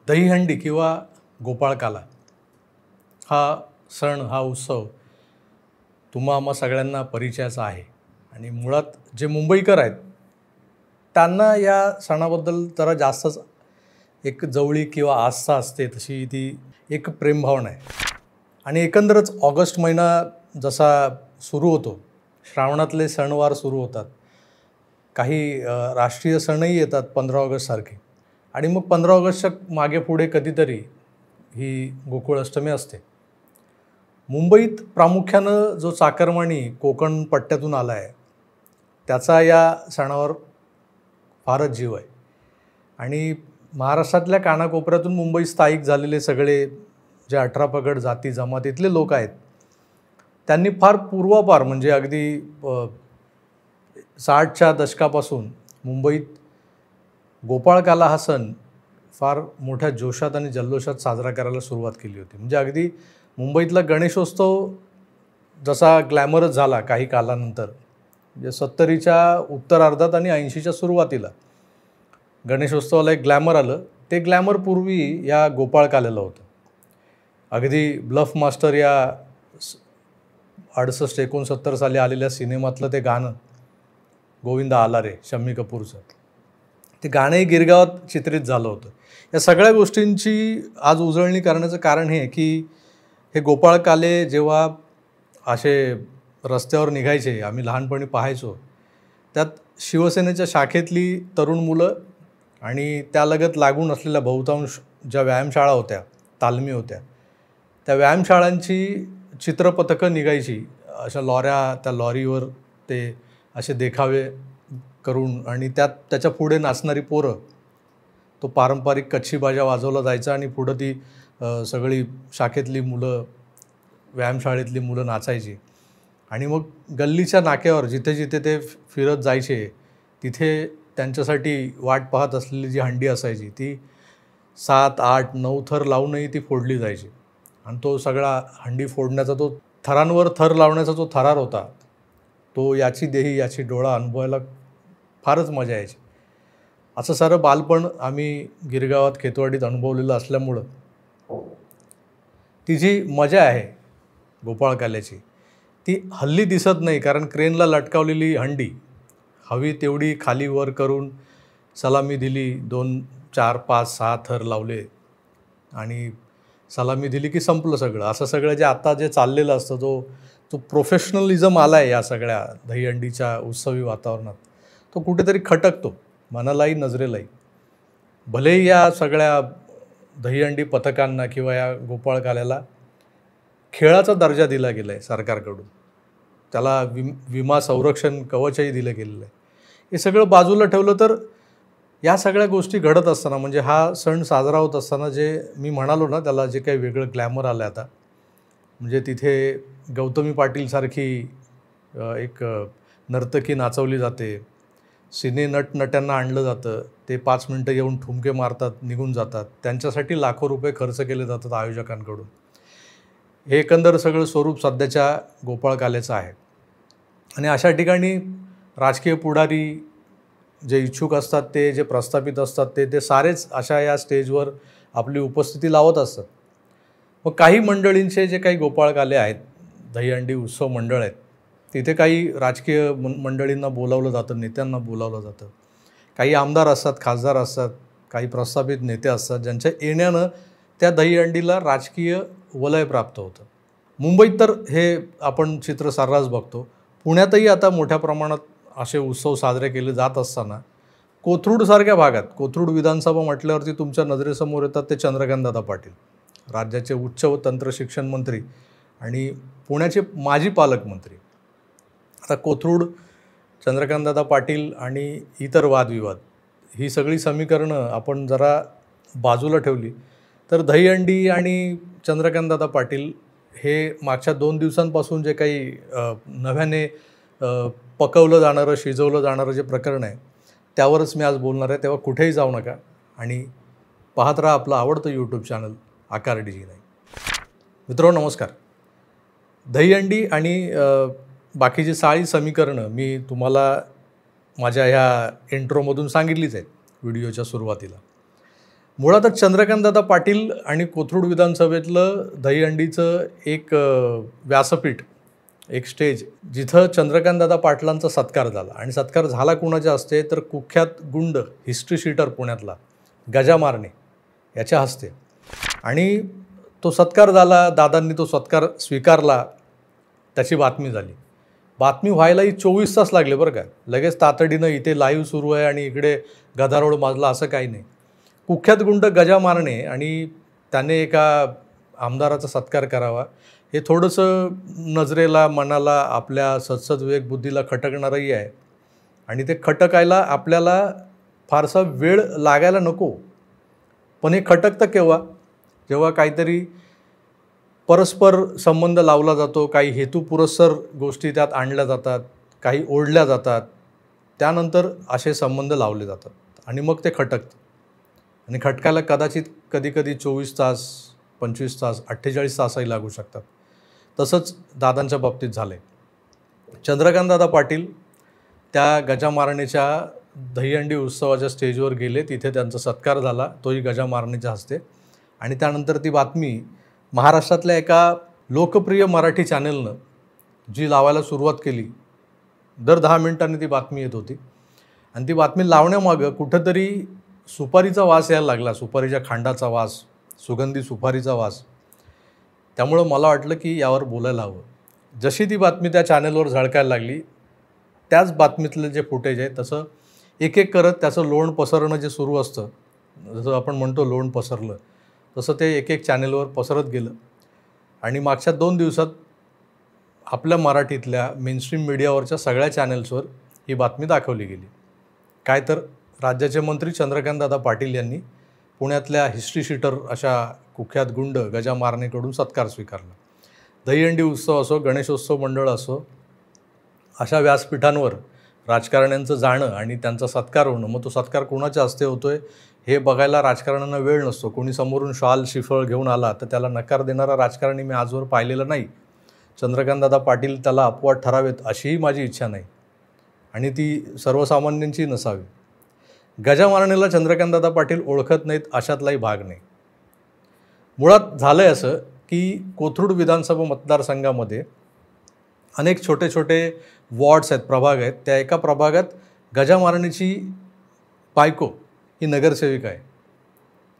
दहीहंडी किंवा गोपाळकाला हा सण, हा उत्सव आम्हा सगळ्यांना परिचयाचा आहे आणि मुळात जे मुंबईकर आहेत त्यांना या सणाबद्दल जरा जास्तच एक जवळीक किंवा आस्था असते, तशी ती एक प्रेमभावना आहे. आणि एकंदरच ऑगस्ट महिना जसा सुरू होतो, श्रावणातले सणवार सुरू होतात, काही राष्ट्रीय सणही येतात 15 ऑगस्टसारखे, आणि मग 15 ऑगस्टच्या मागे पुढे कधीतरी ही गोकुळ अष्टमी असते. मुंबईत प्रामुख्यानं जो चाकरमानी कोकण पट्ट्यातून आला आहे त्याचा या सणावर फारच जीव आहे. आणि महाराष्ट्रातल्या कानाकोपऱ्यातून मुंबईत स्थायिक झालेले सगळे जे 18 पगड जाती जमातीतले लोक आहेत त्यांनी फार पूर्वापार म्हणजे अगदी 60च्या दशकापासून मुंबईत गोपाळकाला हा सण फार मोठ्या जोशात आणि जल्लोषात साजरा करायला सुरुवात केली होती. म्हणजे अगदी मुंबईतला गणेशोत्सव जसा ग्लॅमरच झाला काही कालानंतर, म्हणजे 70च्या उत्तरार्धात आणि 80च्या सुरुवातीला गणेशोत्सवाला एक ग्लॅमर आलं. ते ग्लॅमर पूर्वी या गोपाळकाल्याला होतं. अगदी ब्लफ मास्टर या 68-69 साली आलेल्या सिनेमातलं ते गाणं गोविंदा आला रे शम्मी कपूरचं, ते गाणंही गिरगावात चित्रित झालं होतं. या सगळ्या गोष्टींची आज उजळणी करण्याचं कारण हे की हे गोपाळकाले जेव्हा असे रस्त्यावर निघायचे, आम्ही लहानपणी पाहायचो, त्यात शिवसेनेच्या शाखेतली तरुण मुलं आणि त्यालगत लागून असलेल्या बहुतांश ज्या व्यायामशाळा होत्या, तालमी होत्या, त्या व्यायामशाळांची चित्रपथकं निघायची अशा लॉऱ्या, त्या लॉरीवर ते असे देखावे करून, आणि त्याच्या पुढे नाचणारी पोरं, तो पारंपरिक कच्छी बाजा वाजवला जायचा आणि पुढं ती सगळी शाखेतली मुलं, व्यायामशाळेतली मुलं नाचायची. आणि मग गल्लीच्या नाक्यावर जिथे जिथे ते फिरत जायचे तिथे त्यांच्यासाठी वाट पाहत असलेली जी हंडी असायची ती 7, 8, 9 थर लावूनही ती फोडली जायची. आणि तो सगळा हंडी फोडण्याचा, तो थरांवर थर लावण्याचा जो थरार होता, तो याची देही याची डोळा अनुभवायला फारच मजा यायची. असं सारं बालपण आम्ही गिरगावात खेतवाडीत अनुभवलेलं असल्यामुळं ती जी मजा आहे गोपाळकाल्याची ती हल्ली दिसत नाही. कारण क्रेनला लटकावलेली हंडी हवी तेवढी खाली वर करून सलामी दिली, 2, 4, 5, 6 थर लावले आणि सलामी दिली की संपलं सगळं. असं सगळं जे आता जे चाललेलं असतं, जो प्रोफेशनलिझम आला आहे या सगळ्या दहीहंडीच्या उत्सवी वातावरणात, तो कुठेतरी खटकतो मनालाही नजरेलाही. भलेही या सगळ्या दहीहंडी पथकांना किंवा या गोपाळकाल्याला खेळाचा दर्जा दिला गेला आहे सरकारकडून, त्याला विमा संरक्षण कवचही दिलं गेलेलं आहे. हे सगळं बाजूला ठेवलं तर या सगळ्या गोष्टी घडत असताना, म्हणजे हा सण साजरा होत असताना, जे मी म्हणालो ना त्याला जे काही वेगळं ग्लॅमर आलं आता, म्हणजे तिथे गौतमी पाटीलसारखी एक नर्तकी नाचवली जाते, सिने नटनट्यांना आणलं जातं, ते 5 मिनटं येऊन ठुमके मारतात, निघून जातात, त्यांच्यासाठी लाखो रुपये खर्च केले जातात आयोजकांकडून. हे एकंदर सगळं स्वरूप सध्याच्या गोपाळकाल्याचं आहे. आणि अशा ठिकाणी राजकीय पुढारी जे इच्छुक असतात, ते जे प्रस्थापित असतात, ते सारेच अशा या स्टेजवर आपली उपस्थिती लावत असतात. मग काही मंडळींचे जे काही गोपाळकाले आहेत, दहीहंडी उत्सव मंडळ आहेत, तिथे काही राजकीय मंडळींना बोलावलं जातं, नेत्यांना बोलावलं जातं. काही आमदार असतात, खासदार असतात, काही प्रस्थापित नेते असतात, ज्यांच्या येण्यानं त्या दहीहंडीला राजकीय वलय प्राप्त होतं. मुंबईत तर हे आपण चित्र सर्रास बघतो. पुण्यातही आता मोठ्या प्रमाणात असे उत्सव साजरे केले जात असताना कोथरूडसारख्या भागात, कोथरूड विधानसभा म्हटल्यावरती तुमच्या नजरेसमोर येतात ते चंद्रकांतदादा पाटील, राज्याचे उच्च व तंत्र शिक्षण मंत्री आणि पुण्याचे माजी पालकमंत्री. आता कोथरूड, चंद्रकांतदादा पाटील आणि इतर वादविवाद, ही सगळी समीकरणं आपण जरा बाजूला ठेवली तर दहीहंडी आणि चंद्रकांतदादा पाटील हे मागच्या 2 दिवसांपासून जे काही नव्याने पकवलं जाणारं, शिजवलं जाणारं जे प्रकरण आहे त्यावरच मी आज बोलणार आहे. तेव्हा कुठेही जाऊ नका आणि पाहत राहा आपलं आवडतं यूट्यूब चॅनल आकार DG9. मित्रांनो नमस्कार. दहीहंडी आणि बाकीची सारी समीकरणं मी तुम्हाला माझ्या ह्या इंट्रोमधून सांगितलीच आहेत व्हिडिओच्या सुरुवातीला. मुळातच चंद्रकांतदादा पाटील आणि कोथरूड विधानसभेतलं दहीहंडीचं एक व्यासपीठ, एक स्टेज, जिथं चंद्रकांतदादा पाटलांचा सत्कार झाला. आणि सत्कार झाला कुणाच्या हस्ते तर कुख्यात गुंड, हिस्ट्री शीटर पुण्यातला गजा मारणे याच्या हस्ते. आणि तो सत्कार झाला, दादांनी तो सत्कार स्वीकारला, त्याची बातमी झाली. बातमी व्हायलाही 24 तास लागले बरं का. लगेच तातडीनं इथे लाईव्ह सुरू आहे आणि इकडे गदारोळ माजला असं काही नाही. कुख्यात गुंड गजा मारणे आणि त्याने एका आमदाराचा सत्कार करावा हे थोडंसं नजरेला, मनाला, आपल्या सद्सद विवेक बुद्धीला खटकणारंही आहे. आणि ते खटकायला आपल्याला फारसा वेळ लागायला नको. पण हे खटकतं केव्हा? जेव्हा काहीतरी परस्पर संबंध लावला जातो, काही हेतुपुरस्सर गोष्टी त्यात आणल्या जातात, काही ओढल्या जातात, त्यानंतर असे संबंध लावले जातात आणि मग ते खटकतं. आणि खटकायला कदाचित कधीकधी 24 तास, 25 तास, 48 तासही लागू शकतात. तसंच दादांच्या बाबतीत झालं आहे. चंद्रकांतदादा पाटील त्या गजा मारणेच्या दहीहंडी उत्सवाच्या स्टेजवर गेले. तिथे त्यांचा सत्कार झाला, तोही गजा मारणेच्या हस्ते. आणि त्यानंतर ती बातमी महाराष्ट्रातल्या एका लोकप्रिय मराठी चॅनलनं जी लावायला सुरुवात केली, दर 10 मिनिटांनी ती बातमी येत होती. आणि ती बातमी लावण्यामागं कुठंतरी सुपारीचा वास यायला लागला, सुपारीच्या खांडाचा वास, सुगंधी सुपारीचा वास. त्यामुळं मला वाटलं की यावर बोलायला हवं. जशी ती बातमी त्या चॅनलवर झळकायला लागली, त्याच बातमीतलं जे फुटेज आहे तसं एक एक करत त्याचं लोण पसरणं जे सुरू असतं, जसं आपण म्हणतो लोण पसरलं, तसं ते एक एक चॅनलवर पसरत गेलं. आणि मागच्या 2 दिवसात आपल्या मराठीतल्या मेनस्ट्रीम मीडियावरच्या सगळ्या चॅनल्सवर ही बातमी दाखवली गेली. काय तर राज्याचे मंत्री चंद्रकांतदादा पाटील यांनी पुण्यातल्या हिस्ट्री शीटर अशा कुख्यात गुंड गजा मारणेकडून सत्कार स्वीकारला. दहीहंडी उत्सव असो, गणेशोत्सव मंडळ असो, अशा व्यासपीठांवर राजकारण्यांचं जाणं आणि त्यांचा सत्कार होणं, मग तो सत्कार कोणाच्या हस्ते होतो आहे हे बघायला राजकारण्यांना वेळ नसतो. कोणी समोरून शॉल शिफळ घेऊन आला तर त्याला नकार देणारा राजकारणी मी आजवर पाहिलेला नाही. चंद्रकांतदादा पाटील त्याला अपवाद ठरावेत अशीही माझी इच्छा नाही आणि ती सर्वसामान्यांची नसावी. गजा मारणेला चंद्रकांतदादा पाटील ओळखत नाहीत अशातलाही भाग नाही. मुळात झालं आहे असं की कोथरूड विधानसभा मतदारसंघामध्ये अनेक छोटे छोटे वॉर्ड्स आहेत, प्रभाग आहेत. त्या एका प्रभागात गजा मारणेची बायको ही नगरसेविका आहे,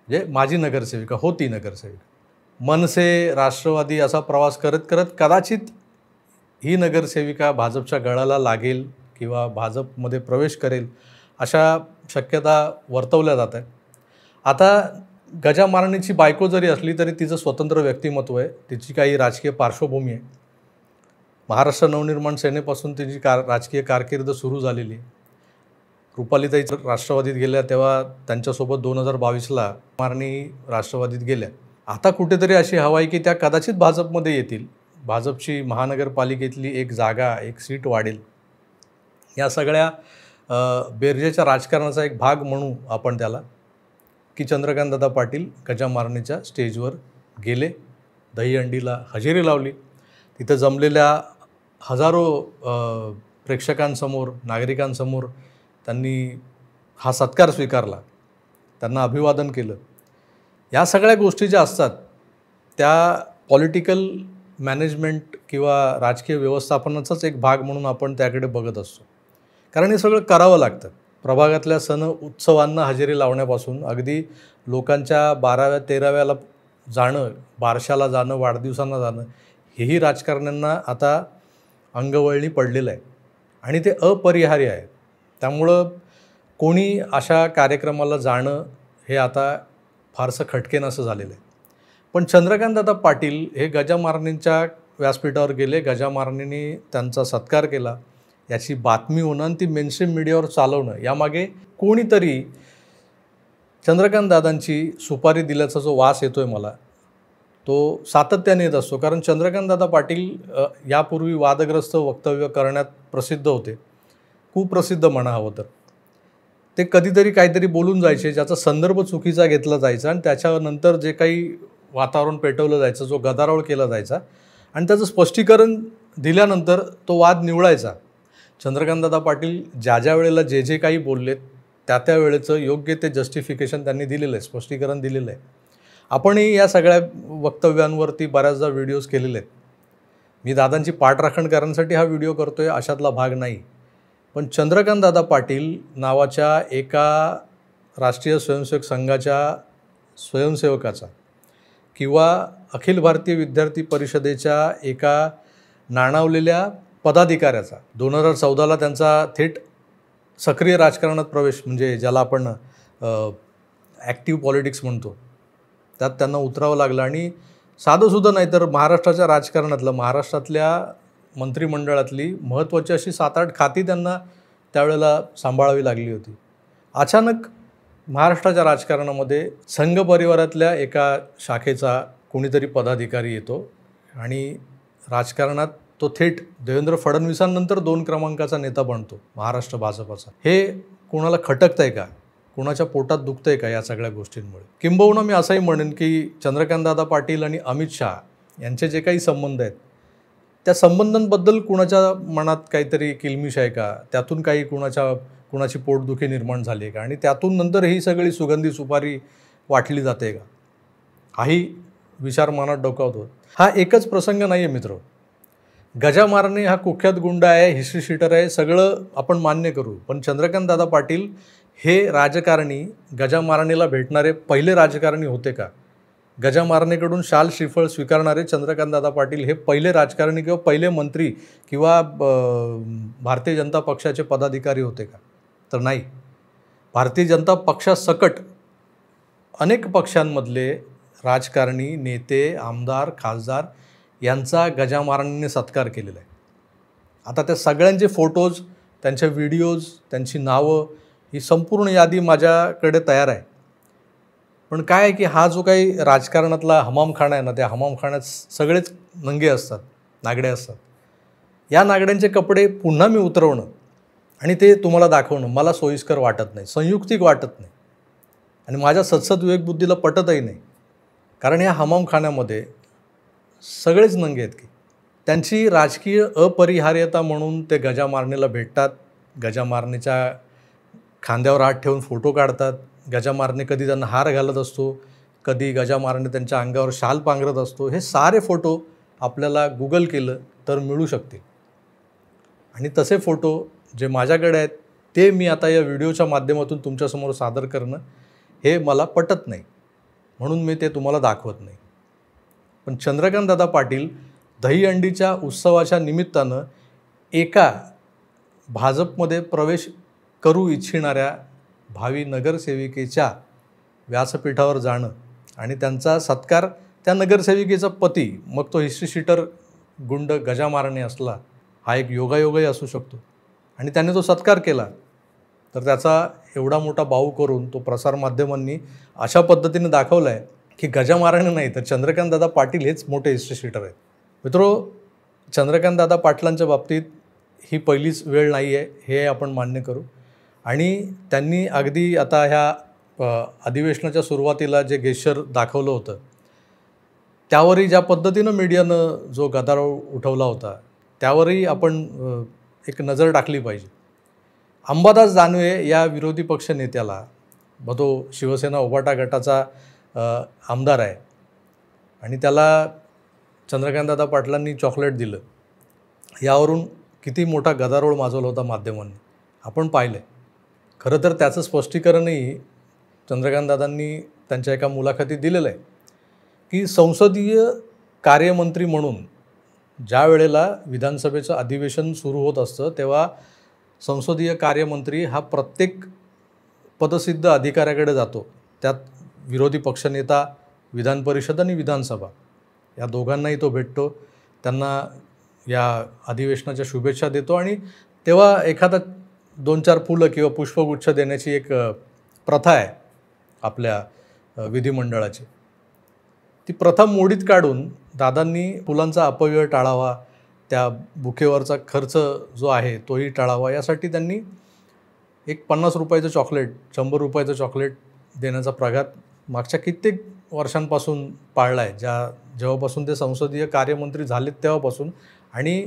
म्हणजे माझी नगरसेविका होती. नगरसेविका मनसे, राष्ट्रवादी असा प्रवास करत करत कदाचित ही नगरसेविका भाजपच्या गळाला लागेल किंवा भाजपमध्ये प्रवेश करेल अशा शक्यता वर्तवल्या जात आहेत. आता गजा मारणेची बायको जरी असली तरी तिचं स्वतंत्र व्यक्तिमत्व आहे, तिची काही राजकीय पार्श्वभूमी आहे. महाराष्ट्र नवनिर्माण सेनेपासून तिची राजकीय कारकीर्द सुरू झालेली आहे. रुपालीताई राष्ट्रवादीत गेल्या तेव्हा त्यांच्यासोबत 2022ला मारणी राष्ट्रवादीत गेल्या. आता कुठेतरी अशी हवा आहे की त्या कदाचित भाजपमध्ये येतील. भाजपची महानगरपालिकेतली एक जागा, एक सीट वाढेल. या सगळ्या बेरजेच्या राजकारणाचा एक भाग म्हणू आपण त्याला, की चंद्रकांतदादा पाटील गजा मारणेच्या स्टेजवर गेले, दहीहंडीला हजेरी लावली. तिथं जमलेल्या हजारो प्रेक्षकांसमोर, नागरिकांसमोर त्यांनी हा सत्कार स्वीकारला, त्यांना अभिवादन केलं. या सगळ्या गोष्टी ज्या असतात त्या पॉलिटिकल मॅनेजमेंट किंवा राजकीय व्यवस्थापनाचाच एक भाग म्हणून आपण त्याकडे बघत असतो. कारण हे सगळं करावं लागतं. प्रभागातल्या सण उत्सवांना हजेरी लावण्यापासून अगदी लोकांच्या 12व्या 13व्याला जाणं, बारशाला जाणं, वाढदिवसांना जाणं, हेही राजकारण्यांना आता अंगवळणी पडलेलं आहे आणि ते अपरिहार्य आहे. त्यामुळं कोणी अशा कार्यक्रमाला जाणं हे आता फारसं खटकेन असं झालेलं आहे. पण चंद्रकांतदादा पाटील हे गजा मारणेंच्या व्यासपीठावर गेले, गजा मारणेंनी त्यांचा सत्कार केला, याची बातमी होणं आणि ती मेनस्ट्रीम मीडियावर चालवणं, यामागे कोणीतरी चंद्रकांतदादांची सुपारी दिल्याचा जो वास येतो आहे मला, तो सातत्याने येत असतो. कारण चंद्रकांतदादा पाटील यापूर्वी वादग्रस्त वक्तव्य करण्यात प्रसिद्ध होते, खूप प्रसिद्ध म्हणा हवं तर. ते कधीतरी काहीतरी बोलून जायचे ज्याचा संदर्भ चुकीचा घेतला जायचा आणि त्याच्यानंतर जे काही वातावरण पेटवलं जायचं, जो गदारोळ केला जायचा आणि त्याचं स्पष्टीकरण दिल्यानंतर तो वाद निवळायचा. चंद्रकांतदादा पाटील ज्या ज्या वेळेला जे जे काही बोललेत त्या वेळेचं योग्य ते जस्टिफिकेशन त्यांनी दिलेलं आहे, स्पष्टीकरण दिलेलं आहे. आपणही या सगळ्या वक्तव्यांवरती बऱ्याचदा व्हिडिओज केलेले आहेत. मी दादांची पाठराखण करण्यासाठी हा व्हिडिओ करतो आहे अशातला भाग नाही. पण चंद्रकांतदादा पाटील नावाच्या एका राष्ट्रीय स्वयंसेवक संघाच्या स्वयंसेवकाचा किंवा अखिल भारतीय विद्यार्थी परिषदेच्या एका नाणावलेल्या पदाधिकाऱ्याचा 2014ला त्यांचा थेट सक्रिय राजकारणात प्रवेश, म्हणजे ज्याला आपण ॲक्टिव्ह पॉलिटिक्स म्हणतो, त्यात त्यांना उतरावं लागलं. आणि साधंसुद्धा नाही तर महाराष्ट्राच्या राजकारणातलं, महाराष्ट्रातल्या मंत्रिमंडळातली महत्त्वाची अशी 7-8 खाती त्यांना त्यावेळेला सांभाळावी लागली होती. अचानक महाराष्ट्राच्या राजकारणामध्ये संघ परिवारातल्या एका शाखेचा कोणीतरी पदाधिकारी येतो आणि राजकारणात तो थेट देवेंद्र फडणवीसांनंतर 2 क्रमांकाचा नेता बनतो महाराष्ट्र भाजपाचा. हे कोणाला खटकतं आहे का? कोणाच्या पोटात दुखतं आहे का या सगळ्या गोष्टींमुळे? किंबहुना मी असंही म्हणेन की चंद्रकांतदादा पाटील आणि अमित शहा यांचे जे काही संबंध आहेत त्या संबंधांबद्दल कुणाच्या मनात काहीतरी किलमिश आहे का? त्यातून काही कुणाची पोटदुखी निर्माण झाली आहे का? आणि त्यातून नंतर ही सगळी सुगंधी सुपारी वाटली जाते का? हाही विचार मनात डोकावतो. हा एकच प्रसंग नाही आहे मित्र. गजा मारणे हा कुख्यात गुंड आहे, हिस्ट्री शीटर आहे, सगळं आपण मान्य करू. पण चंद्रकांतदादा पाटील हे राजकारणी गजा मारणेला भेटणारे पहिले राजकारणी होते का? गजा मारणेकडून शाल श्रीफळ स्वीकारणारे चंद्रकांतदादा पाटील हे पहिले राजकारणी किंवा पहिले मंत्री किंवा भारतीय जनता पक्षाचे पदाधिकारी होते का? तर नाही. भारतीय जनता पक्षासकट अनेक पक्षांमधले राजकारणी, नेते, आमदार, खासदार यांचा गजा मारणेने सत्कार केलेला आहे. आता त्या सगळ्यांचे फोटोज, त्यांच्या व्हिडिओज, त्यांची नावं, ही संपूर्ण यादी माझ्याकडे तयार आहे. पण काय आहे की हा जो काही राजकारणातला हमामखाना आहे ना, त्या हमामखान्यात सगळेच नंगे असतात, नागडे असतात. या नागड्यांचे कपडे पुन्हा मी उतरवणं आणि ते तुम्हाला दाखवणं मला सोयीस्कर वाटत नाही, संयुक्तिक वाटत नाही आणि माझ्या सदसद विवेकबुद्धीला पटतही नाही. कारण या हमामखान्यामध्ये सगळेच नंगे आहेत की त्यांची राजकीय अपरिहार्यता म्हणून ते गजा मारणेला भेटतात, गजा मारणेच्या खांद्यावर हात ठेवून फोटो काढतात. गजा मारणे कधी त्यांना हार घालत असतो, कधी गजा मारणे त्यांच्या अंगावर शाल पांघरत असतो. हे सारे फोटो आपल्याला गुगल केलं तर मिळू शकतील. आणि तसे फोटो जे माझ्याकडे आहेत ते मी आता या व्हिडिओच्या माध्यमातून तुमच्यासमोर सादर करणं हे मला पटत नाही, म्हणून मी ते तुम्हाला दाखवत नाही. पण चंद्रकांतदादा पाटील दहीहंडीच्या उत्सवाच्या निमित्तानं एका भाजपमध्ये प्रवेश करू इच्छिणाऱ्या भावी नगरसेविकेच्या व्यासपीठावर जाणं आणि त्यांचा सत्कार, त्या नगरसेविकेचा पती, मग तो हिस्ट्री शीटर गुंड गजा मारणे असला, हा एक योगायोगही असू शकतो, आणि त्याने तो सत्कार केला, तर त्याचा एवढा मोठा बाऊ करून तो प्रसारमाध्यमांनी अशा पद्धतीने दाखवला आहे की गजा मारणे नाही तर चंद्रकांतदादा पाटील हेच मोठे हिस्ट्री शीटर आहेत. मित्रो, चंद्रकांतदादा पाटलांच्या बाबतीत ही पहिलीच वेळ नाही आहे हे आपण मान्य करू. आणि त्यांनी अगदी आता ह्या अधिवेशनाच्या सुरुवातीला जे गेस्चर दाखवलं होतं त्यावरही ज्या पद्धतीनं मीडियानं जो गदारोळ उठवला होता त्यावरही आपण एक नजर टाकली पाहिजे. अंबादास दानवे या विरोधी पक्ष नेत्याला, तो शिवसेना उभाटा गटाचा आमदार आहे, आणि त्याला चंद्रकांतदादा पाटलांनी चॉकलेट दिलं, यावरून किती मोठा गदारोळ माजवला होता माध्यमांनी, आपण पाहिलं आहे. खरं तर त्याचं स्पष्टीकरणही चंद्रकांतदादांनी त्यांच्या एका मुलाखतीत दिलेलं आहे की संसदीय कार्यमंत्री म्हणून ज्या वेळेला विधानसभेचं अधिवेशन सुरू होत असतं तेव्हा संसदीय कार्यमंत्री हा प्रत्येक पदसिद्ध अधिकाऱ्याकडे जातो. त्यात विरोधी पक्षनेता, विधान परिषद आणि विधानसभा या दोघांनाही तो भेटतो, त्यांना या अधिवेशनाच्या शुभेच्छा देतो आणि तेव्हा एखादा 2-4 फुलं किंवा पुष्पगुच्छ देण्याची एक प्रथा आहे आपल्या विधिमंडळाची. ती प्रथा मोडीत काढून दादांनी फुलांचा अपव्यय टाळावा, त्या बुकेवरचा खर्च जो आहे तोही टाळावा, यासाठी त्यांनी एक 50 रुपयाचं चॉकलेट, 100 रुपयाचं चॉकलेट देण्याचा प्रघात मागच्या कित्येक वर्षांपासून पाळला आहे, जेव्हापासून ते संसदीय कार्यमंत्री झालेत तेव्हापासून. आणि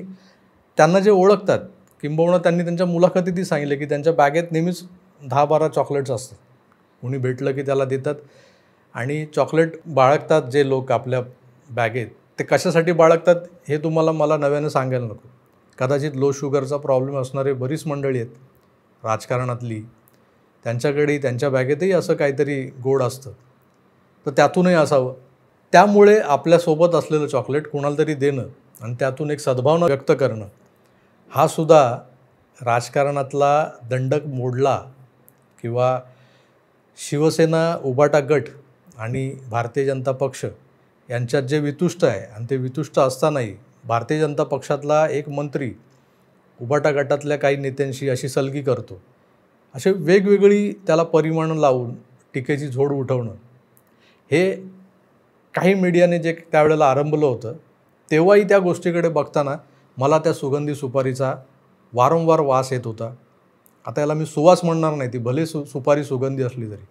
त्यांना जे ओळखतात, किंबहुना त्यांनी त्यांच्या मुलाखतीतही सांगितले की त्यांच्या बॅगेत नेहमीच 10-12 चॉकलेट्स असतात. कोणी भेटलं की त्याला देतात आणि चॉकलेट बाळगतात जे लोक आपल्या बॅगेत. ते कशासाठी बाळगतात हे तुम्हाला मला नव्यानं सांगायला नको. कदाचित लो शुगरचा प्रॉब्लेम असणारे बरीच मंडळी आहेत राजकारणातली, त्यांच्याकडे त्यांच्या बॅगेतही असं काहीतरी गोड असतं, तर त्यातूनही असावं. त्यामुळे आपल्यासोबत असलेलं चॉकलेट कुणाला तरी देणं आणि त्यातून एक सद्भावना व्यक्त करणं, हा सुद्धा राजकारणातला दंडक मोडला किंवा शिवसेना, उबाटा गट आणि भारतीय जनता पक्ष यांच्यात जे वितुष्ट आहे आणि ते वितुष्ट असतानाही भारतीय जनता पक्षातला एक मंत्री उबाटा गटातल्या काही नेत्यांशी अशी सलगी करतो, असे वेगवेगळी त्याला परिमाणं लावून टीकेची झोड उठवणं, हे काही मीडियाने जे त्यावेळेला आरंभलं होतं तेव्हाही त्या गोष्टीकडे बघताना मला त्या सुगंधी सुपारीचा वारंवार वास येत होता. आता याला मी सुवास म्हणणार नाही, ती भले सुपारी सुगंधी असली तरी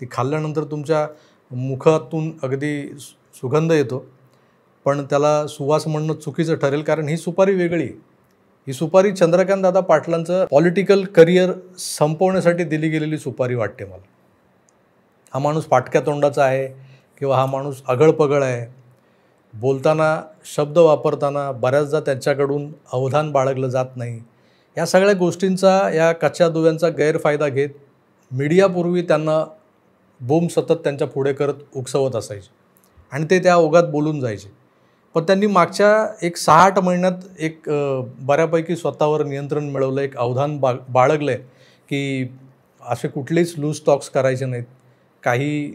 ती खाल्ल्यानंतर तुमच्या मुखातून अगदी सुगंध येतो, पण त्याला सुवास म्हणणं चुकीचं ठरेल, कारण ही सुपारी वेगळी. ही सुपारी चंद्रकांत दादा पाटलांचं पॉलिटिकल करिअर संपवण्यासाठी दिली गेलेली सुपारी वाटते मला. हा माणूस फाटक्या तोंडाचा आहे किंवा हा माणूस अगळपगळ आहे, बोलताना शब्द वापरताना बऱ्याचदा त्यांच्याकडून अवधान बाळगलं जात नाही, या सगळ्या गोष्टींचा, या कच्च्या दुव्यांचा गैरफायदा घेत मीडियापूर्वी त्यांना बोंब सतत त्यांच्या पुढे करत उकसवत असायचे आणि ते त्या ओघात बोलून जायचे. पण त्यांनी मागच्या एक 6-8 महिन्यात एक बऱ्यापैकी स्वतःवर नियंत्रण मिळवलं, एक अवधान बाळगलं आहे की असे कुठलेच लूज टॉक्स करायचे नाहीत, काही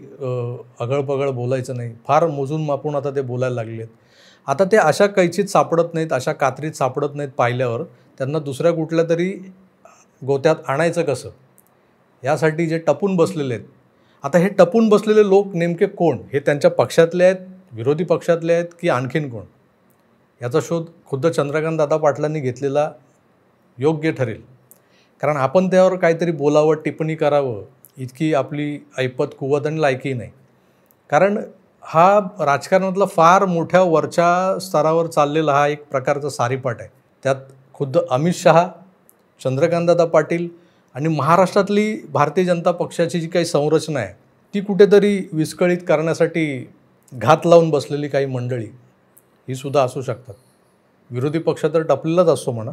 अगळपगळ बोलायचं नाही. फार मोजून मापून आता ते बोलायला लागले आहेत. आता ते अशा कैचीत सापडत नाहीत, अशा कात्रीत सापडत नाहीत. पाहिल्यावर त्यांना दुसऱ्या कुठल्या तरी गोत्यात आणायचं कसं, यासाठी जे टपून बसलेले आहेत. आता हे टपून बसलेले लोक नेमके कोण, हे त्यांच्या पक्षातले आहेत, विरोधी पक्षातले आहेत की आणखीन कोण, याचा शोध खुद्द चंद्रकांत दादा पाटलांनी घेतलेला योग्य ठरेल. कारण आपण त्यावर काहीतरी बोलावं, टिप्पणी करावं इतकी आपली ऐपत, कुवत आणि लायकी नाही. कारण हा राजकारणातला फार मोठ्या वरच्या स्तरावर चाललेला हा एक प्रकारचा सारीपाट आहे. त्यात खुद्द अमित शहा, चंद्रकांतदादा पाटील आणि महाराष्ट्रातली भारतीय जनता पक्षाची जी काही संरचना आहे ती कुठेतरी विस्कळीत करण्यासाठी घात लावून बसलेली काही मंडळी ही सुद्धा असू शकतात. विरोधी पक्ष तर टपलेलाच असतो म्हणा,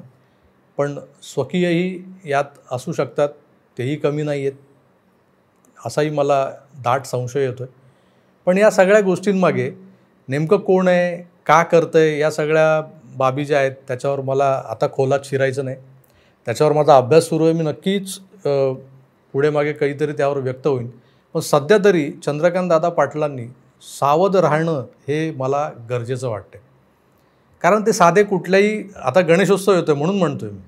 पण स्वकीयही यात असू शकतात, तेही कमी नाही आहेत असाही मला दाट संशय येतो आहे. पण या सगळ्या गोष्टींमागे नेमकं कोण आहे, का करतं आहे, या सगळ्या बाबी ज्या आहेत त्याच्यावर मला आता खोलात शिरायचं नाही. त्याच्यावर माझा अभ्यास सुरू आहे. मी नक्कीच पुढे मागे काहीतरी त्यावर व्यक्त होईन. पण सध्या तरी चंद्रकांत दादा पाटलांनी सावध राहणं हे मला गरजेचं वाटतं. कारण ते साधे कुठल्याही, आता गणेशोत्सव येतो आहे म्हणून म्हणतो आहे मी,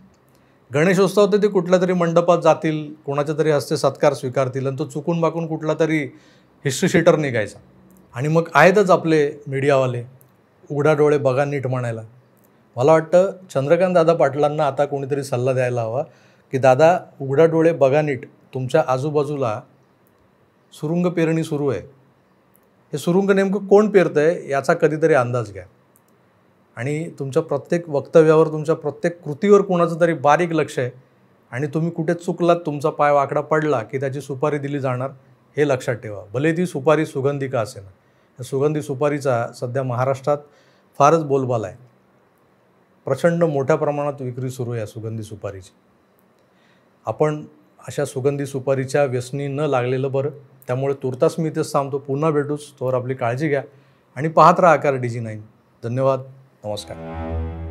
गणेशोत्सव ते कुठल्या तरी मंडपात जातील, कोणाच्या तरी हस्ते सत्कार स्वीकारतील आणि तो चुकून बाकून कुठला तरी हिस्ट्री शीटर निघायचा आणि मग आहेतच आपले मीडियावाले उघडा डोळे बघा नीट म्हणायला. मला वाटतं चंद्रकांत दादा पाटलांना आता कोणीतरी सल्ला द्यायला हवा की दादा उघडा डोळे बघा नीट, तुमच्या आजूबाजूला सुरुंग पेरणी सुरू आहे. हे सुरुंग नेमकं कोण पेरतं आहे याचा कधीतरी अंदाज घ्या आणि तुमच्या प्रत्येक वक्तव्यावर, तुमच्या प्रत्येक कृतीवर कोणाचं तरी बारीक लक्ष आहे आणि तुम्ही कुठे चुकलात, तुमचा पाय वाकडा पडला की त्याची सुपारी दिली जाणार हे लक्षात ठेवा. भले ती सुपारी सुगंधी का असेना. या सुगंधी सुपारीचा सध्या महाराष्ट्रात फारच बोलबाला आहे. प्रचंड मोठ्या प्रमाणात विक्री सुरू आहे या सुगंधी सुपारीची. आपण अशा सुगंधी सुपारीच्या व्यसनी न लागलेलं बरं. त्यामुळे तुर्तास मी इथेच थांबतो. पुन्हा भेटूच, तोवर आपली काळजी घ्या आणि पाहत राहा आकार DG9. धन्यवाद. नमस्कार.